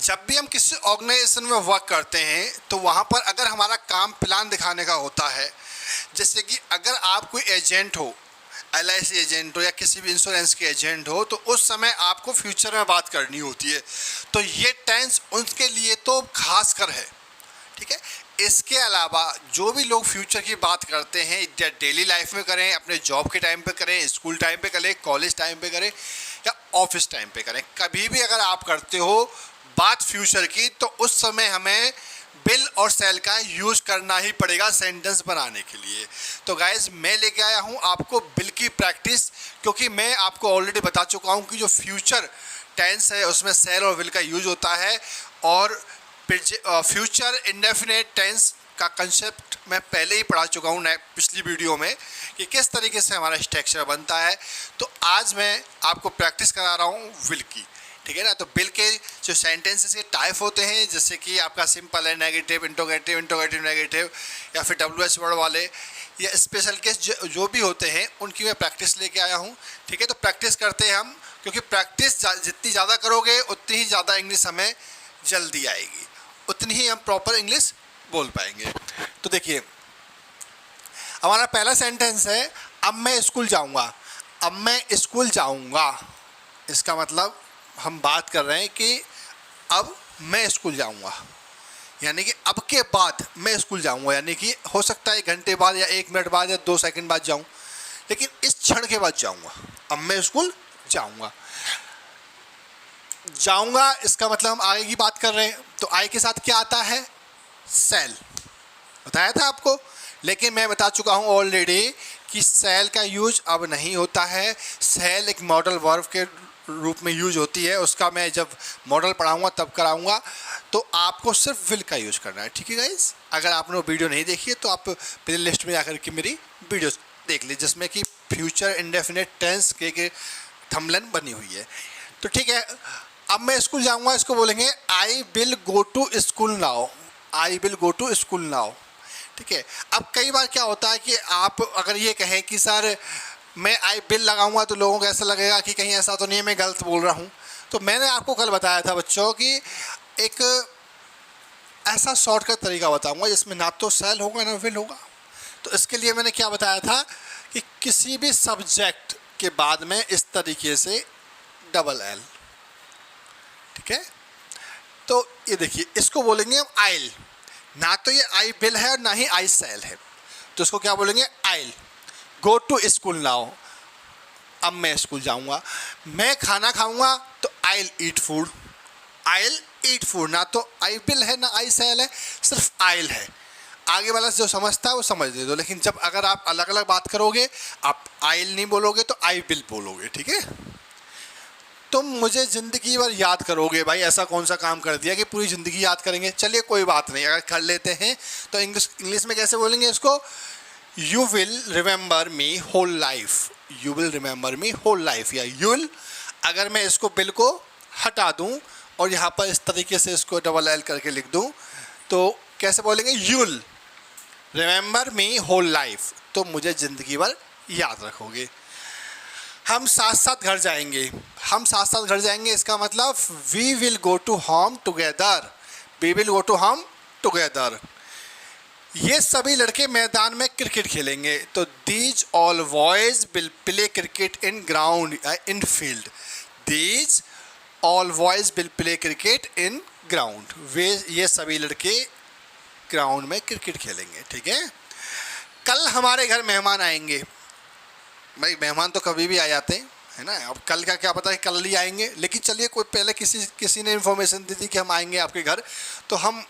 जब भी हम किसी ऑर्गेनाइजेशन में वर्क करते हैं तो वहाँ पर अगर हमारा काम प्लान दिखाने का होता है, जैसे कि अगर आप कोई एजेंट हो, LIC एजेंट हो या किसी भी इंश्योरेंस के एजेंट हो, तो उस समय आपको फ्यूचर में बात करनी होती है, तो ये टेंस उनके लिए तो खास कर है। ठीक है, इसके अलावा जो भी लोग फ्यूचर की बात करते हैं, या डेली लाइफ में करें, अपने जॉब के टाइम पे करें, स्कूल टाइम पे करें, कॉलेज टाइम पे करें या ऑफिस टाइम पे करें, कभी भी अगर आप करते हो बात फ्यूचर की, तो उस समय हमें बिल और सेल का यूज़ करना ही पड़ेगा सेंटेंस बनाने के लिए। तो गाइज मैं लेके आया हूँ आपको बिल की प्रैक्टिस, क्योंकि मैं आपको ऑलरेडी बता चुका हूँ कि जो फ्यूचर टेंस है उसमें सेल और विल का यूज होता है, और फ्यूचर इंडेफिनेट टेंस का कंसेप्ट मैं पहले ही पढ़ा चुका हूँ पिछली वीडियो में कि किस तरीके से हमारा स्ट्रक्चर बनता है। तो आज मैं आपको प्रैक्टिस करा रहा हूँ विल की। ठीक है ना, तो बिल के जो सेंटेंसेस के टाइप होते हैं, जैसे कि आपका सिंपल है, नेगेटिव, इंटरोगेटिव, इंटरोगेटिव नेगेटिव, या फिर WH वर्ड वाले या स्पेशल केस जो भी होते हैं, उनकी मैं प्रैक्टिस लेके आया हूँ। ठीक है, तो प्रैक्टिस करते हैं हम, क्योंकि प्रैक्टिस जितनी ज़्यादा करोगे उतनी ही ज़्यादा इंग्लिश हमें जल्दी आएगी, उतनी ही हम प्रॉपर इंग्लिश बोल पाएंगे। तो देखिए हमारा पहला सेंटेंस है, अब मैं स्कूल जाऊँगा। अब मैं स्कूल जाऊँगा, इसका मतलब हम बात कर रहे हैं कि अब मैं स्कूल जाऊंगा, यानी कि अब के बाद मैं स्कूल जाऊंगा, यानी कि हो सकता है 1 घंटे बाद या 1 मिनट बाद या 2 सेकंड बाद जाऊं, लेकिन इस क्षण के बाद जाऊंगा। अब मैं स्कूल जाऊंगा। जाऊंगा इसका मतलब हम आगे की बात कर रहे हैं, तो आई के साथ क्या आता है? सेल। बताया था आपको, लेकिन मैं बता चुका हूं ऑलरेडी कि सेल का यूज अब नहीं होता है। सेल एक मॉडल वर्ब के रूप में यूज होती है, उसका मैं जब मॉडल पढ़ाऊंगा तब कराऊंगा। तो आपको सिर्फ विल का यूज करना है। ठीक है गाइस, अगर आपने वो वीडियो नहीं देखी है तो आप प्ले लिस्ट में जाकर के मेरी वीडियो देख लीजिए, जिसमें कि फ्यूचर इंडेफिनेट टेंस के थंबनेल बनी हुई है। तो ठीक है, अब मैं स्कूल जाऊंगा, इसको बोलेंगे I will go to school now. I will go to school now. ठीक है, अब कई बार क्या होता है कि आप अगर ये कहें कि सर मैं आई बिल लगाऊंगा, तो लोगों को ऐसा लगेगा कि कहीं ऐसा तो नहीं है मैं गलत बोल रहा हूँ। तो मैंने आपको कल बताया था बच्चों कि एक ऐसा शॉर्टकट तरीका बताऊंगा जिसमें ना तो सेल होगा ना विल होगा। तो इसके लिए मैंने क्या बताया था कि किसी भी सब्जेक्ट के बाद में इस तरीके से डबल एल। ठीक है, तो ये देखिए, इसको बोलेंगे हम आइल। ना तो ये आई बिल है और ना ही आई सेल है, तो इसको क्या बोलेंगे? आइल गो टू स्कूल नाउ। अब मैं स्कूल जाऊंगा। मैं खाना खाऊंगा, तो आइल ईट फूड। आइल ईट फूड, ना तो आई बिल है ना आई सेल है, सिर्फ आइल है। आगे वाला जो समझता है वो समझ ले दो, लेकिन जब अगर आप अलग अलग बात करोगे, आप आइल नहीं बोलोगे तो आई बिल बोलोगे। ठीक है, तुम मुझे ज़िंदगी भर याद करोगे। भाई ऐसा कौन सा काम कर दिया कि पूरी ज़िंदगी याद करेंगे? चलिए कोई बात नहीं, अगर कर लेते हैं तो इंग्लिश में कैसे बोलेंगे इसको? You will remember me whole life. You will remember me whole life, या यू विल। अगर मैं इसको बिल को हटा दूं और यहाँ पर इस तरीके से इसको डबल एल करके लिख दूं, तो कैसे बोलेंगे? You will remember me whole life, तो मुझे ज़िंदगी भर याद रखोगे। हम साथ साथ घर जाएंगे। हम साथ साथ घर जाएंगे, इसका मतलब we will go to home together. We will go to home together. ये सभी लड़के मैदान में क्रिकेट खेलेंगे, तो these all boys will play cricket in ground in field. These all boys will play cricket in ground. ये सभी लड़के ग्राउंड में क्रिकेट खेलेंगे। ठीक है, कल हमारे घर मेहमान आएंगे। भाई मेहमान तो कभी भी आ जाते हैं, है ना। अब कल का क्या पता है कल ही आएंगे, लेकिन चलिए कोई पहले किसी ने इन्फॉर्मेशन दी थी कि हम आएंगे आपके घर, तो हम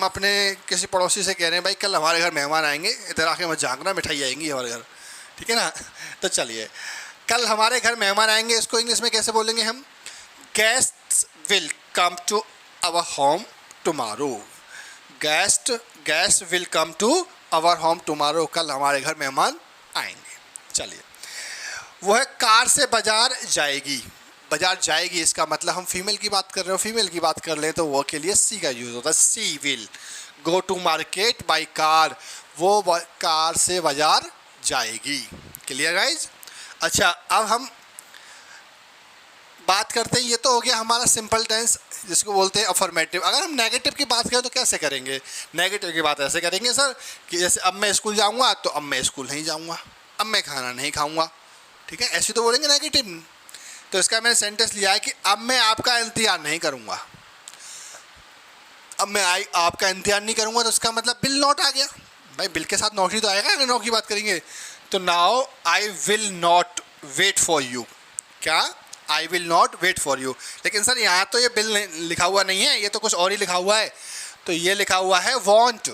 अपने किसी पड़ोसी से कह रहे हैं भाई कल हमारे घर मेहमान आएंगे, इधर आके मत झांकना, मिठाई आएंगी हमारे घर। ठीक है ना, तो चलिए, कल हमारे घर मेहमान आएंगे, इसको इंग्लिश में कैसे बोलेंगे हम? Guests will come to our home tomorrow. Guest will come to our home tomorrow. कल हमारे घर मेहमान आएंगे। चलिए, वो है कार से बाजार जाएगी। बाजार जाएगी, इसका मतलब हम फीमेल की बात कर रहे हो, फीमेल की बात कर लें तो वो के लिए सी का यूज़ होता है। She will go to market by car. वो कार से बाजार जाएगी। Clear guys? अच्छा, अब हम बात करते हैं, ये तो हो गया हमारा सिंपल टेंस जिसको बोलते हैं अफर्मेटिव। अगर हम नेगेटिव की बात करें तो कैसे करेंगे? नेगेटिव की बात ऐसे करेंगे सर कि जैसे अब मैं स्कूल जाऊंगा तो अब मैं स्कूल नहीं जाऊंगा, अब मैं खाना नहीं खाऊंगा, ठीक है, ऐसे तो बोलेंगे नेगेटिव। तो इसका मैंने सेंटेंस लिया है कि अब मैं आपका इंतजार नहीं करूंगा, अब मैं आपका इंतजार नहीं करूंगा, तो इसका मतलब विल नॉट आ गया। भाई विल के साथ नॉट ही तो आएगा अगर नॉट की बात करेंगे। तो now I will not wait for you, क्या I will not wait for you. लेकिन सर यहाँ तो ये बिल लिखा हुआ नहीं है, ये तो कुछ और ही लिखा हुआ है। तो ये लिखा हुआ है वॉन्ट,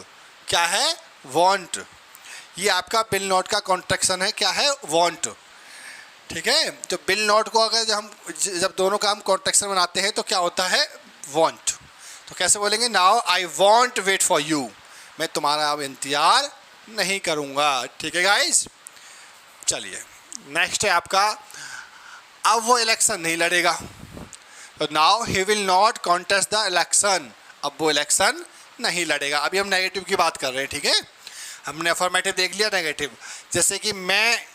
क्या है? वॉन्ट। ये आपका बिल नॉट का कॉन्ट्रैक्शन है, क्या है? वॉन्ट, ठीक है। तो बिल नॉट को अगर जब दोनों का हम कॉन्ट्रैक्शन बनाते हैं तो क्या होता है? वॉन्ट। तो कैसे बोलेंगे? Now I won't wait for you, मैं तुम्हारा अब इंतजार नहीं करूँगा, ठीक है गाइस। चलिए नेक्स्ट है आपका, अब वो इलेक्शन नहीं लड़ेगा। तो now he will not contest the election, अब वो इलेक्शन नहीं लड़ेगा। अभी हम नेगेटिव की बात कर रहे हैं, ठीक है। हमने अफर्मेटिव देख लिया, नेगेटिव जैसे कि मैं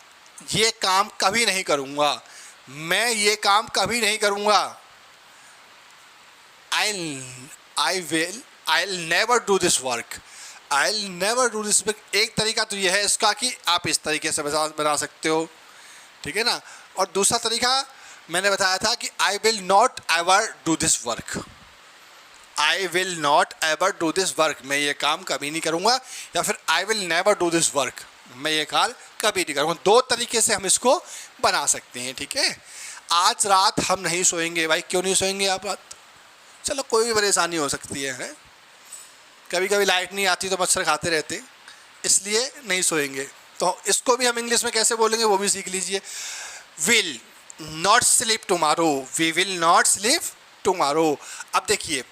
ये काम कभी नहीं करूँगा, मैं ये काम कभी नहीं करूँगा। I'll never do this work, I'll never do this work। एक तरीका तो ये है इसका कि आप इस तरीके से बना सकते हो, ठीक है ना। और दूसरा तरीका मैंने बताया था कि I will not ever do this work, I will not ever do this work, मैं ये काम कभी नहीं करूँगा, या फिर I will never do this work, मैं ये काम कभी नहीं करूँगा। दो तरीके से हम इसको बना सकते हैं, ठीक है। आज रात हम नहीं सोएंगे। भाई क्यों नहीं सोएंगे आप रात? चलो कोई भी परेशानी हो सकती है? कभी कभी लाइट नहीं आती तो मच्छर खाते रहते, इसलिए नहीं सोएंगे। तो इसको भी हम इंग्लिश में कैसे बोलेंगे वो भी सीख लीजिए। Will not sleep tomorrow, we will not sleep tomorrow. अब देखिए,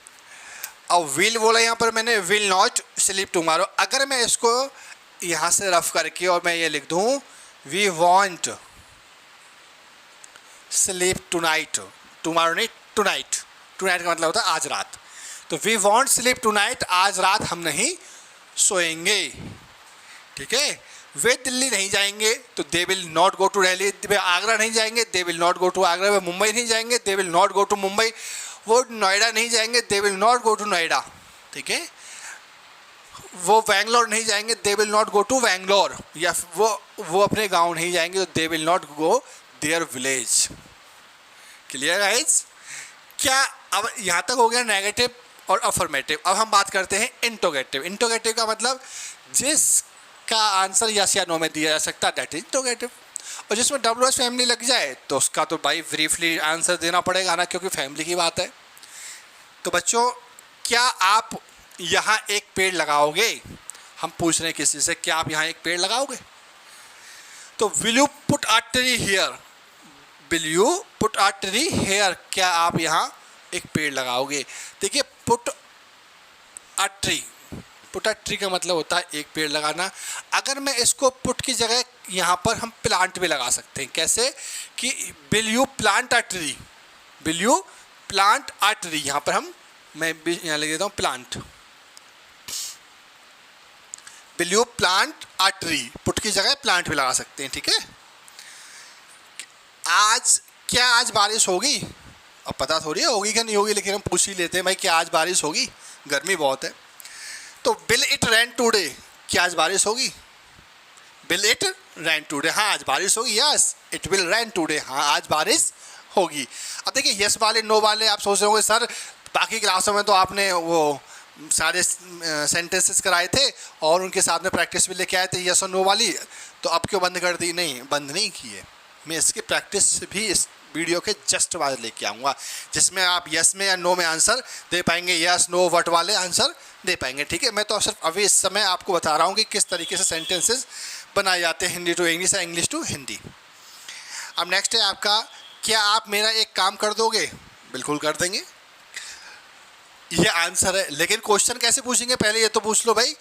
अब विल बोला यहाँ पर मैंने, विल नॉट स्लीप टुमारो। अगर मैं इसको यहाँ से रफ करके और मैं ये लिख दूँ we won't sleep tonight, tomorrow नहीं टुनाइट, टुनाइट का मतलब होता है आज रात। तो वी वॉन्ट स्लीप टुनाइट, आज रात हम नहीं सोएंगे, ठीक है। वे दिल्ली नहीं जाएंगे तो they will not go to Delhi. वे आगरा नहीं जाएंगे, they will not go to Agra. वे मुंबई नहीं जाएंगे, they will not go to Mumbai. वो नोएडा नहीं जाएंगे, they will not go to Noida, ठीक है। वो बैंगलोर नहीं जाएंगे, they will not go to Bangalore. या वो अपने गांव नहीं जाएंगे तो they will not go there village. Clear guys? क्या अब यहाँ तक हो गया नेगेटिव और अफर्मेटिव। अब हम बात करते हैं इंटरोगेटिव। इंटरोगेटिव का मतलब जिसका आंसर यस या नो में दिया जा सकता है, दैट इज इंटरोगेटिव। और जिसमें WH फैमिली लग जाए तो उसका तो भाई ब्रीफली आंसर देना पड़ेगा ना, क्योंकि फैमिली की बात है। तो बच्चों, क्या आप यहाँ एक पेड़ लगाओगे? हम पूछ रहे हैं किसी से, क्या आप यहाँ एक पेड़ लगाओगे? तो will you put a tree here, will you put a tree here, क्या आप यहाँ एक पेड़ लगाओगे? देखिए, put a tree, put a tree का मतलब होता है एक पेड़ लगाना। अगर मैं इसको पुट की जगह यहाँ पर हम प्लांट भी लगा सकते हैं। कैसे? कि will you plant a tree, will you plant a tree. यहाँ पर मैं भी यहाँ लिख देता हूँ plant, will you plant a tree, put की जगह प्लांट भी लगा सकते हैं, ठीक है। आज बारिश होगी? अब पता थोड़ी होगी कि नहीं होगी, लेकिन हम पूछ ही लेते हैं भाई क्या आज बारिश होगी? गर्मी बहुत है। तो विल इट रेन टुडे, क्या आज बारिश होगी? विल इट रेन टुडे, हाँ आज बारिश होगी। Yes it will rain today, हाँ आज बारिश होगी। अब देखिए यस वाले नो वाले आप सोच रहे होंगे सर बाकी क्लासों में तो आपने वो सारे सेंटेंसेस कराए थे और उनके साथ में प्रैक्टिस भी लेके आए थे यस और नो वाली, तो अब क्यों बंद कर दी? नहीं, बंद नहीं की है। मैं इसकी प्रैक्टिस भी इस वीडियो के जस्ट बाद लेके आऊँगा, जिसमें आप यस में या नो में आंसर दे पाएंगे, यस नो वट वाले आंसर दे पाएंगे, ठीक है। मैं तो सिर्फ अभी इस समय आपको बता रहा हूँ कि किस तरीके से सेंटेंसेस बनाए जाते हैं हिंदी टू इंग्लिश या इंग्लिश टू हिंदी। अब नेक्स्ट है आपका, क्या आप मेरा एक काम कर दोगे? बिल्कुल कर देंगे, ये आंसर है। लेकिन क्वेश्चन कैसे पूछेंगे? पहले ये तो पूछ लो भाई।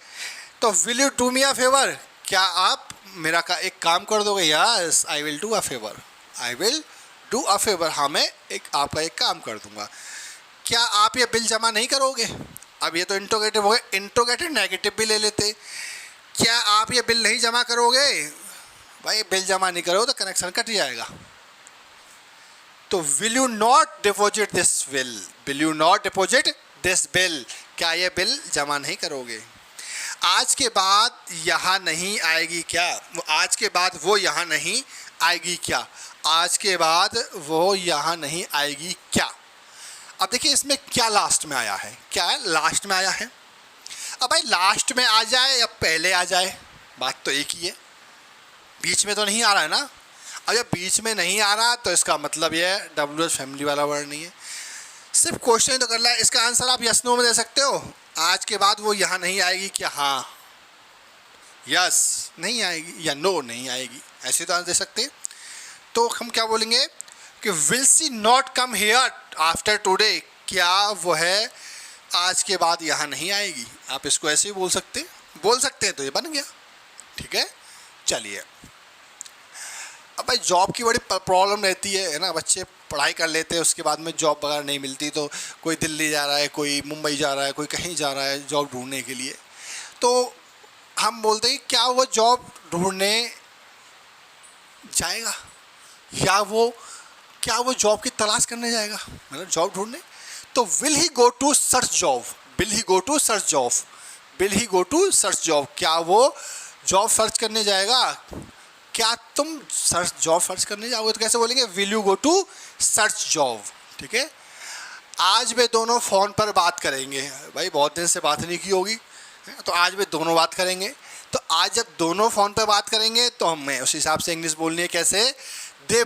तो will you do me a favour, क्या आप मेरा का एक काम कर दोगे? Yes I will do a favour, I will do a favour, हाँ मैं आपका एक काम कर दूंगा। क्या आप ये बिल जमा नहीं करोगे? अब ये तो इंट्रोगेटिव हो गए, इंट्रोगेटिव नेगेटिव भी ले लेते। क्या आप ये बिल नहीं जमा करोगे? भाई बिल जमा नहीं करोगे तो कनेक्शन कट जाएगा, तो will you not deposit this will you not deposit this bill, क्या ये बिल जमा नहीं करोगे? आज के बाद यहाँ नहीं आएगी क्या? आज के बाद वो यहाँ नहीं आएगी क्या? आज के बाद वो यहाँ नहीं आएगी क्या? अब देखिए इसमें क्या लास्ट में आया है, क्या है लास्ट में आया है? अब भाई लास्ट में आ जाए या पहले आ जाए, बात तो एक ही है, बीच में तो नहीं आ रहा है ना। अब जब बीच में नहीं आ रहा तो इसका मतलब ये है WH फैमिली वाला वर्ड नहीं है, सिर्फ क्वेश्चन तो कर रहा है। इसका आंसर आप यस नो में दे सकते हो, आज के बाद वो यहाँ नहीं आएगी क्या? हाँ, यस नहीं आएगी या नो नहीं आएगी, ऐसे तो आंसर दे सकते हैं। तो हम क्या बोलेंगे कि will she not come here after today, क्या वो है आज के बाद यहाँ नहीं आएगी? आप इसको ऐसे ही बोल सकते हैं, तो ये बन गया, ठीक है। चलिए अब भाई जॉब की बड़ी प्रॉब्लम रहती है ना, बच्चे पढ़ाई कर लेते हैं उसके बाद में जॉब वगैरह नहीं मिलती, तो कोई दिल्ली जा रहा है, कोई मुंबई जा रहा है, कोई कहीं जा रहा है जॉब ढूंढने के लिए, तो हम बोलते हैं क्या वो जॉब ढूंढने जाएगा या क्या वो जॉब की तलाश करने जाएगा, मतलब जॉब ढूंढने। तो will he go to search job, will he go to search job, will he go to search job, क्या वो जॉब सर्च करने जाएगा? क्या तुम जॉब सर्च करने जाओगे? तो कैसे बोलेंगे? Will you go to search job, ठीक है। आज वे दोनों फ़ोन पर बात करेंगे, भाई बहुत दिन से बात नहीं की होगी, तो आज वे दोनों बात करेंगे। तो आज जब दोनों फ़ोन पर बात करेंगे तो हमें उस हिसाब से इंग्लिश बोलनी है, कैसे? They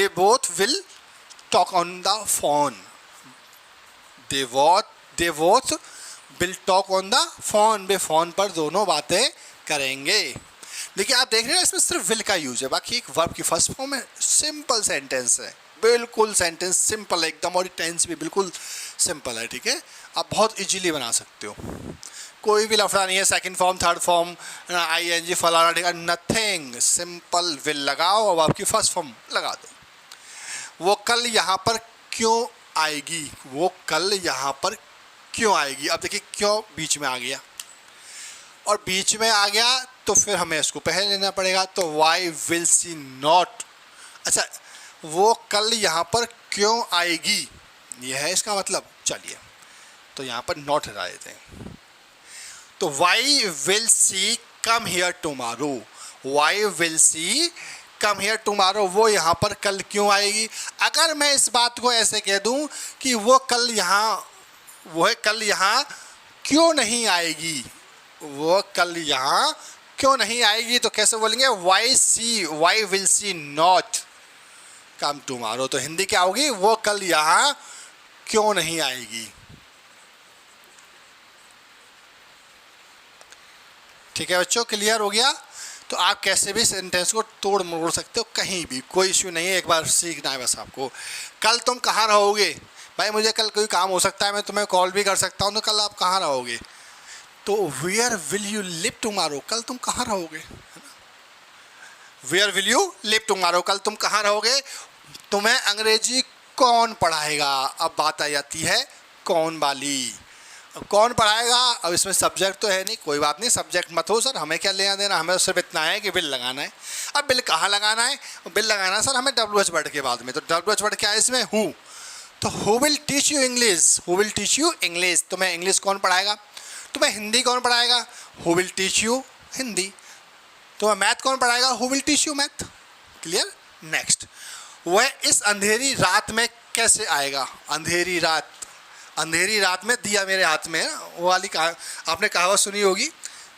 both will talk on the phone, they both will talk on the phone, way phone पर दोनों बातें करेंगे। देखिए आप देख रहे हैं इसमें सिर्फ विल का यूज है, बाकी एक वर्ब की फर्स्ट फॉर्म है, सिंपल सेंटेंस है, बिल्कुल सेंटेंस सिंपल है एकदम, और टेंस भी बिल्कुल सिंपल है, ठीक है। आप बहुत इजीली बना सकते हो, कोई भी लफड़ा नहीं है, second form third form ING फलाना ठीक है, नथिंग, सिंपल विल लगाओ और आपकी फर्स्ट फॉर्म लगा दो। वो कल यहाँ पर क्यों आएगी, वो कल यहाँ पर क्यों आएगी? अब देखिए क्यों बीच में आ गया, और बीच में आ गया तो फिर हमें इसको पहले लेना पड़ेगा, तो वाई विल सी नॉट, अच्छा वो कल यहाँ पर क्यों आएगी, ये है इसका मतलब। चलिए तो यहाँ पर नॉट हटा देते हैं, तो why will she come here tomorrow, why will she come here tomorrow, वो यहाँ पर कल क्यों आएगी। अगर मैं इस बात को ऐसे कह दूँ कि वो कल यहाँ क्यों नहीं आएगी, वो कल यहाँ क्यों नहीं आएगी, तो कैसे बोलेंगे? Why will she not come tomorrow, तो हिंदी क्या होगी? वो कल यहाँ क्यों नहीं आएगी, ठीक है बच्चों, क्लियर हो गया। तो आप कैसे भी सेंटेंस को तोड़ मोड़ सकते हो, कहीं भी कोई इश्यू नहीं है, एक बार सीखना है बस आपको। कल तुम कहाँ रहोगे, भाई मुझे कल कोई काम हो सकता है, मैं तुम्हें कॉल भी कर सकता हूँ, तो कल आप कहाँ रहोगे? तो where will you live tomorrow, कल तुम कहाँ रहोगे, है ना। Where will you live tomorrow, कल तुम कहाँ रहोगे। तुम्हें अंग्रेजी कौन पढ़ाएगा, अब बात आ जाती है कौन वाली, कौन पढ़ाएगा। अब इसमें सब्जेक्ट तो है नहीं, कोई बात नहीं, सब्जेक्ट मत हो सर, हमें क्या लेना देना, हमें सिर्फ इतना है कि बिल लगाना है। अब बिल कहाँ लगाना है? बिल लगाना है सर हमें WH वर्ड के बाद में, तो WH वर्ड क्या है इसमें? हु, तो who will teach you English, who will teach you English, तुम्हें इंग्लिश कौन पढ़ाएगा। तुम्हें हिंदी कौन पढ़ाएगा? Who will teach you Hindi. तुम्हें मैथ कौन पढ़ाएगा? Who will teach you math. Clear. Next, वह इस अंधेरी रात में कैसे आएगा। अंधेरी रात, अंधेरी रात में दिया मेरे हाथ में है ना, वो वाली आपने कहावत सुनी होगी।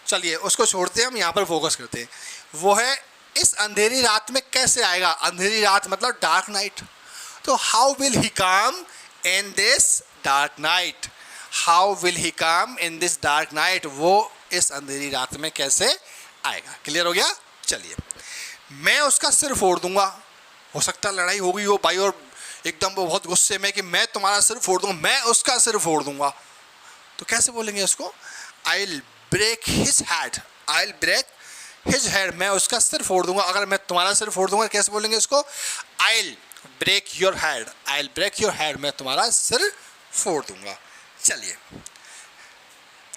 चलिए उसको छोड़ते हैं, हम यहाँ पर फोकस करते हैं। वो है इस अंधेरी रात में कैसे आएगा। अंधेरी रात मतलब डार्क नाइट, तो how will he come in this dark night, how will he come in this dark night, वो इस अंधेरी रात में कैसे आएगा। क्लियर हो गया। चलिए, मैं उसका सिर फोड़ दूंगा। हो सकता है लड़ाई हो गई हो भाई, और एकदम वो बहुत गुस्से में कि मैं तुम्हारा सिर फोड़ दूंगा, मैं उसका सिर फोड़ दूंगा, तो कैसे बोलेंगे इसको? I will break his head, I will break his head, मैं उसका सिर फोड़ दूंगा। अगर मैं तुम्हारा सिर फोड़ दूंगा कैसे बोलेंगे इसको? I will break your head, I will break your head, मैं तुम्हारा सिर फोड़ दूंगा। चलिए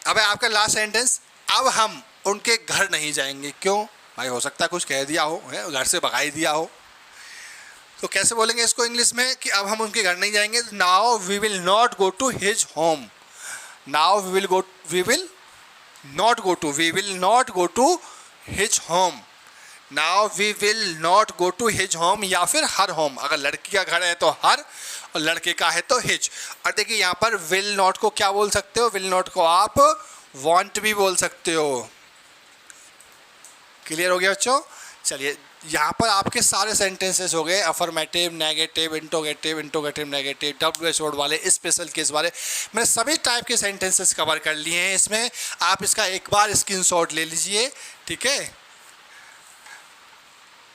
अब है आपका लास्ट सेंटेंस। अब हम उनके घर नहीं जाएंगे। क्यों भाई? हो सकता है कुछ कह दिया हो, घर से भगा ही दिया हो, तो कैसे बोलेंगे इसको इंग्लिश में कि अब हम उनके घर नहीं जाएंगे? Now we will not go to his home. Now we will not go to his home. Now we will not go to his home, या फिर हर होम। अगर लड़की का घर है तो हर, और लड़के का है तो हिज। और देखिए यहाँ पर विल नॉट को क्या बोल सकते हो? विल नॉट को आप वांट भी बोल सकते हो। क्लियर हो गया बच्चों? चलिए, यहाँ पर आपके सारे सेंटेंसेस हो गए, affirmative, negative, interrogative, negative, WH word वाले, स्पेशल केस वाले। मैंने सभी टाइप के सेंटेंसेस कवर कर लिए हैं इसमें। आप इसका एक बार स्क्रीनशॉट ले लीजिए, ठीक है,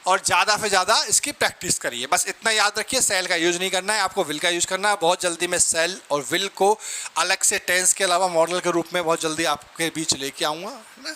और ज़्यादा से ज़्यादा इसकी प्रैक्टिस करिए। बस इतना याद रखिए, सेल का यूज़ नहीं करना है, आपको विल का यूज़ करना है। बहुत जल्दी मैं सेल और विल को अलग से टेंस के अलावा मॉडल के रूप में बहुत जल्दी आपके बीच लेके आऊँगा, है ना।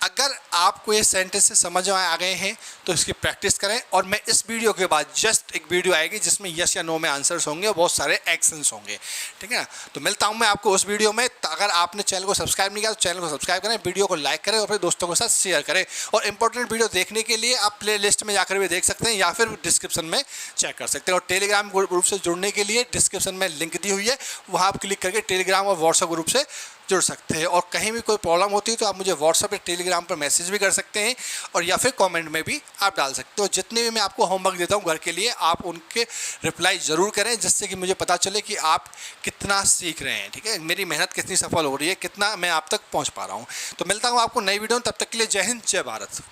अगर आपको ये सेंटेंसेस समझ में आ गए हैं तो इसकी प्रैक्टिस करें। और मैं इस वीडियो के बाद जस्ट एक वीडियो आएगी जिसमें यस या नो में आंसर्स होंगे और बहुत सारे एक्शंस होंगे, ठीक है ना। तो मिलता हूँ मैं आपको उस वीडियो में। अगर आपने चैनल को सब्सक्राइब नहीं किया तो चैनल को सब्सक्राइब करें, वीडियो को लाइक करें और अपने दोस्तों के साथ शेयर करें। और इंपॉर्टेंट वीडियो देखने के लिए आप प्ले लिस्ट में जाकर भी देख सकते हैं या फिर डिस्क्रिप्शन में चेक कर सकते हैं। और टेलीग्राम ग्रुप से जुड़ने के लिए डिस्क्रिप्शन में लिंक दी हुई है, वहाँ आप क्लिक करके टेलीग्राम और व्हाट्सएप ग्रुप से जुड़ सकते हैं। और कहीं भी कोई प्रॉब्लम होती है तो आप मुझे व्हाट्सएप या टेलीग्राम पर मैसेज भी कर सकते हैं, और या फिर कमेंट में भी आप डाल सकते हो। जितने भी मैं आपको होमवर्क देता हूँ घर के लिए, आप उनके रिप्लाई ज़रूर करें, जिससे कि मुझे पता चले कि आप कितना सीख रहे हैं, ठीक है, मेरी मेहनत कितनी सफल हो रही है, कितना मैं आप तक पहुँच पा रहा हूँ। तो मिलता हूँ आपको नई वीडियो में, तब तक के लिए जय हिंद, जय भारत।